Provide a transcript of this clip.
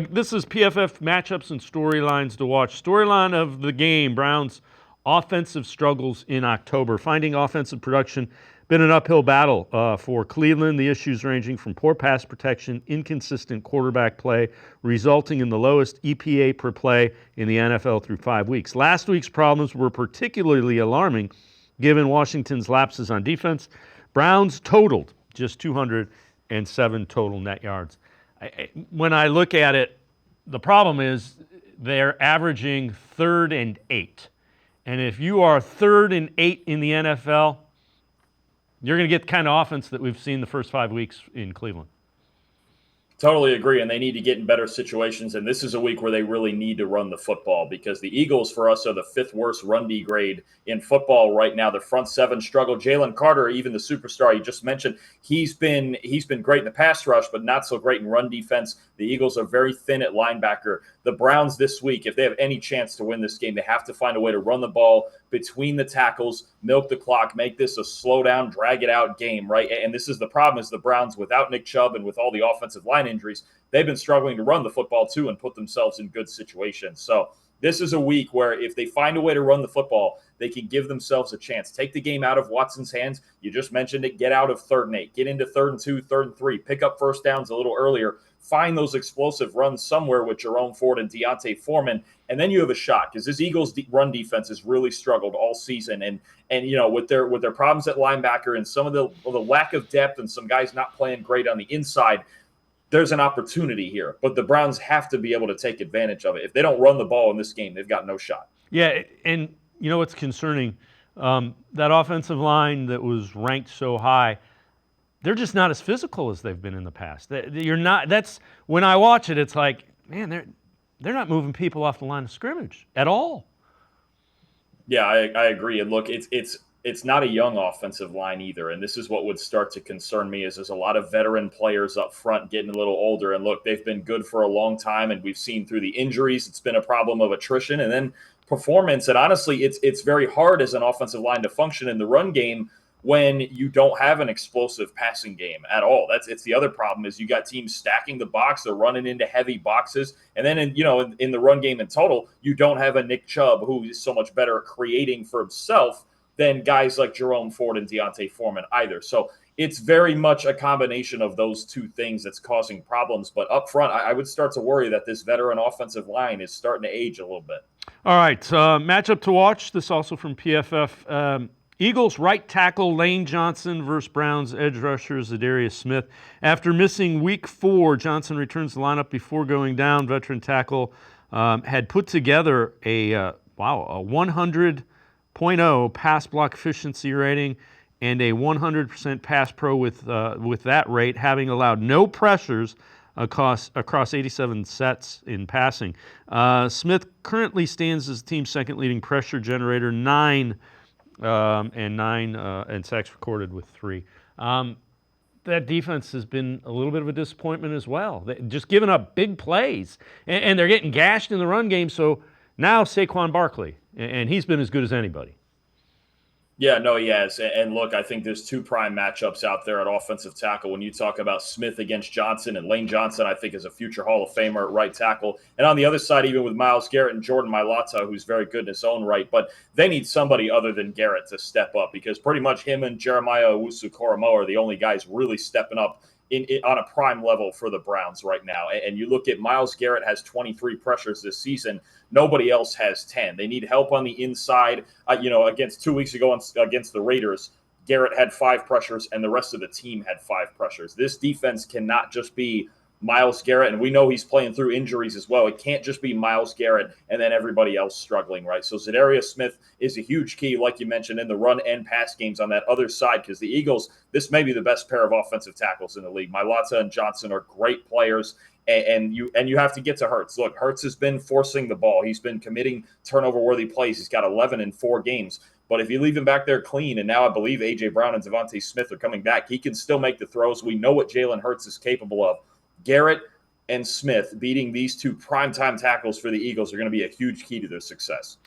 This is PFF matchups and storylines to watch. Storyline of the game, Browns offensive struggles in October. Finding offensive production been an uphill battle for Cleveland. The issues ranging from poor pass protection, inconsistent quarterback play, resulting in the lowest EPA per play in the NFL through 5 weeks. Last week's problems were particularly alarming given Washington's lapses on defense. Browns totaled just 207 total net yards. When I look at it, the problem is they're averaging 3rd and 8. And if you are 3rd and 8 in the NFL, you're going to get the kind of offense that we've seen the first 5 weeks in Cleveland. Totally agree, and they need to get in better situations, and this is a week where they really need to run the football because the Eagles, for us, are the 5th worst run D grade in football right now. The front seven struggle. Jalen Carter, even the superstar you just mentioned, he's been great in the pass rush, but not so great in run defense. The Eagles are very thin at linebacker. The Browns this week, if they have any chance to win this game, they have to find a way to run the ball between the tackles, milk the clock, make this a slow down, drag it out game, right? And this is the problem is the Browns, without Nick Chubb and with all the offensive line injuries, they've been struggling to run the football too and put themselves in good situations. So this is a week where if they find a way to run the football, they can give themselves a chance. Take the game out of Watson's hands. You just mentioned it. Get out of 3rd and 8. Get into 3rd and 2, 3rd and 3. Pick up first downs a little earlier. Find those explosive runs somewhere with Jerome Ford and Deontay Foreman, and then you have a shot because this Eagles run defense has really struggled all season. And you know with their problems at linebacker and some of the lack of depth and some guys not playing great on the inside, there's an opportunity here. But the Browns have to be able to take advantage of it. If they don't run the ball in this game, they've got no shot. Yeah, and you know what's concerning? That offensive line that was ranked so high, they're just not as physical as they've been in the past. You're not. That's when I watch it. It's like, man, they're not moving people off the line of scrimmage at all. Yeah, I agree. And look, it's not a young offensive line either. And this is what would start to concern me is there's a lot of veteran players up front getting a little older. And look, they've been good for a long time, and we've seen through the injuries, it's been a problem of attrition and then performance. And honestly, it's very hard as an offensive line to function in the run game when you don't have an explosive passing game at all. It's the other problem is you got teams stacking the box, they're running into heavy boxes, and then in the run game in total, you don't have a Nick Chubb who is so much better at creating for himself than guys like Jerome Ford and Deontay Foreman either. So it's very much a combination of those two things that's causing problems. But up front, I would start to worry that this veteran offensive line is starting to age a little bit. All right, matchup to watch. This also from PFF. Eagles right tackle Lane Johnson versus Browns edge rusher Zadarius Smith. After missing week 4, Johnson returns the lineup before going down. Veteran tackle had put together a 100.0 pass block efficiency rating and a 100% pass pro with that rate, having allowed no pressures across 87 sets in passing. Smith currently stands as the team's second leading pressure generator, 9 and sacks recorded with 3. That defense has been a little bit of a disappointment as well. Just giving up big plays, and they're getting gashed in the run game. So now Saquon Barkley, and he's been as good as anybody. Yeah, no, he has. And look, I think there's 2 prime matchups out there at offensive tackle. When you talk about Smith against Johnson, and Lane Johnson, I think, is a future Hall of Famer at right tackle. And on the other side, even with Myles Garrett and Jordan Mailata, who's very good in his own right. But they need somebody other than Garrett to step up because pretty much him and Jeremiah Owusu-Koramoah are the only guys really stepping up on a prime level for the Browns right now. And you look at Myles Garrett has 23 pressures this season. Nobody else has 10. They need help on the inside. Against 2 weeks ago against the Raiders, Garrett had 5 pressures and the rest of the team had 5 pressures. This defense cannot just be Myles Garrett, and we know he's playing through injuries as well. It can't just be Myles Garrett and then everybody else struggling, right? So Zadarius Smith is a huge key, like you mentioned, in the run and pass games on that other side because the Eagles, this may be the best pair of offensive tackles in the league. Mailata and Johnson are great players, and you have to get to Hurts. Look, Hurts has been forcing the ball. He's been committing turnover-worthy plays. He's got 11 in 4 games. But if you leave him back there clean, and now I believe A.J. Brown and Devontae Smith are coming back, he can still make the throws. We know what Jalen Hurts is capable of. Garrett and Smith beating these 2 primetime tackles for the Eagles are going to be a huge key to their success.